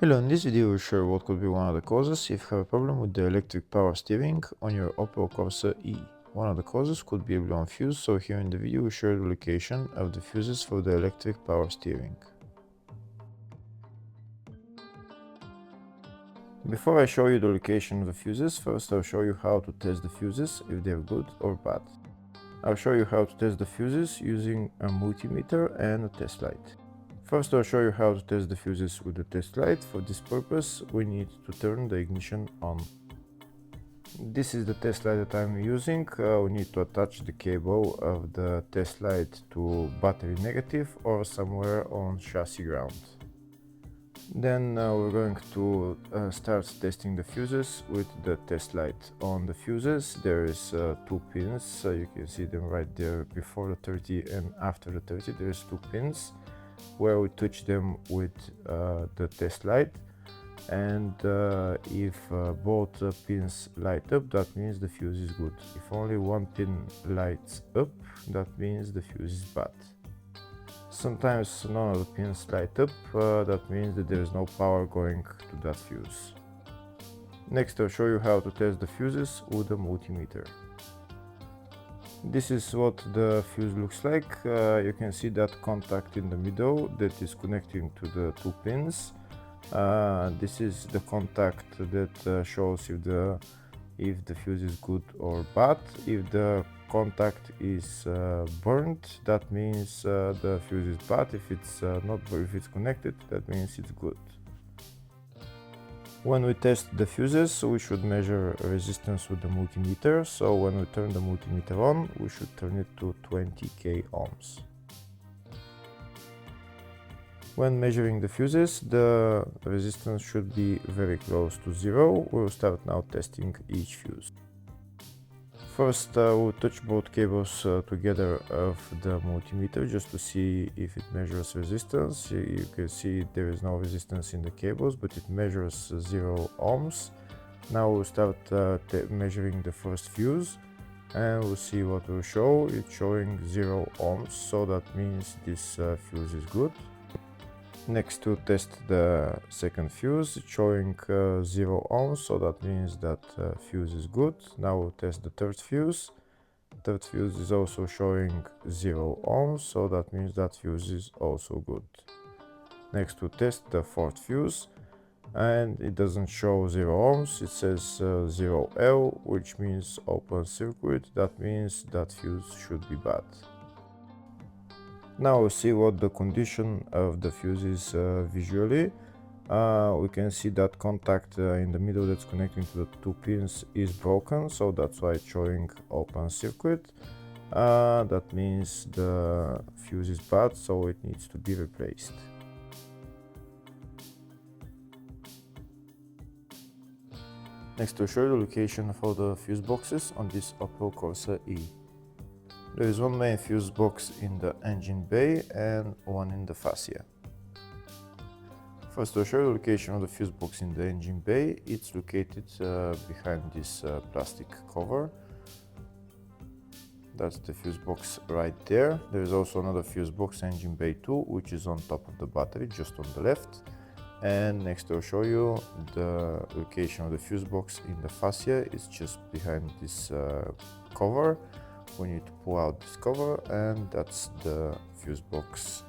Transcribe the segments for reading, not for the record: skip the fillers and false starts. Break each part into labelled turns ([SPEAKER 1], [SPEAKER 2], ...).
[SPEAKER 1] Hello, in this video we'll show what could be one of the causes if you have a problem with the electric power steering on your Opel Corsa E. One of the causes could be a blown fuse, so here in the video we show the location of the fuses for the electric power steering. Before I show you the location of the fuses, first I'll show you how to test the fuses, if they're good or bad. I'll show you how to test the fuses using a multimeter and a test light. First I'll show you how to test the fuses with the test light. For this purpose we need to turn the ignition on. This is the test light that I'm using. We need to attach the cable of the test light to battery negative or somewhere on chassis ground. Then we're going to start testing the fuses with the test light. On the fuses there is two pins, you can see them right there before the 30 and after the 30. There's two pins where we touch them with the test light, and if both pins light up, that means the fuse is good. If only one pin lights up, that means the fuse is bad. Sometimes none of the pins light up, that means that there is no power going to that fuse. Next I'll show you how to test the fuses with a multimeter. This is what the fuse looks like. You can see that contact in the middle that is connecting to the two pins. This is the contact that shows if the fuse is good or bad. If the contact is burnt, that means the fuse is bad. If it's not, if it's connected, that means it's good. When we test the fuses, we should measure resistance with the multimeter. So when we turn the multimeter on, we should turn it to 20k ohms. When measuring the fuses, the resistance should be very close to zero. We'll start now testing each fuse. First, we'll touch both cables together of the multimeter just to see if it measures resistance. You can see there is no resistance in the cables, but it measures 0 ohms. Now we'll start measuring the first fuse, and we'll see what will show. It's showing 0 ohms, so that means this fuse is good. Next, to test the second fuse, it's showing 0 ohms, so that means that fuse is good. Now we'll test the third fuse. Third fuse is also showing 0 ohms, so that means that fuse is also good. Next, we'll test the fourth fuse, and it doesn't show 0 ohms, it says 0L, which means open circuit. That means that fuse should be bad. Now we'll see what the condition of the fuse is visually. We can see that contact in the middle that's connecting to the two pins is broken, so that's why it's showing open circuit. That means the fuse is bad, so it needs to be replaced. Next, I'll show you the location for the fuse boxes on this Opel Corsa E. There is one main fuse box in the engine bay and one in the fascia. First, I'll show you the location of the fuse box in the engine bay. It's located behind this plastic cover. That's the fuse box right there. There is also another fuse box, engine bay 2, which is on top of the battery, just on the left. And next I'll show you the location of the fuse box in the fascia. It's just behind this cover. We need to pull out this cover, and that's the fuse box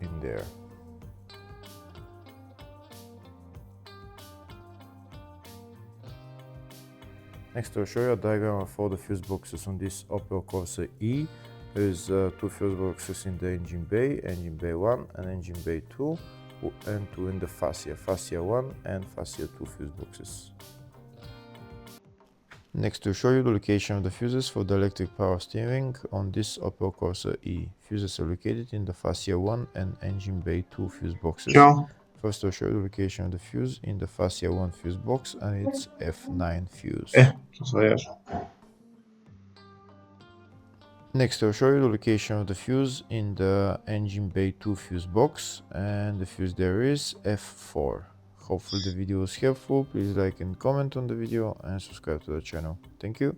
[SPEAKER 1] in there. Next I'll show you a diagram of all the fuse boxes on this Opel Corsa E. There's two fuse boxes in the engine bay 1 and engine bay 2, and two in the fascia 1 and fascia 2 fuse boxes. Next, to show you the location of the fuses for the electric power steering on this Opel Corsa E. Fuses are located in the fascia 1 and engine bay 2 fuse boxes.
[SPEAKER 2] Ciao.
[SPEAKER 1] First, I'll show you the location of the fuse in the fascia 1 fuse box, and it's F9 fuse.
[SPEAKER 2] To co jest?
[SPEAKER 1] Next, I'll show you the location of the fuse in the engine bay 2 fuse box, and the fuse there is F4. Hopefully the video was helpful. Please like and comment on the video and subscribe to the channel. Thank you.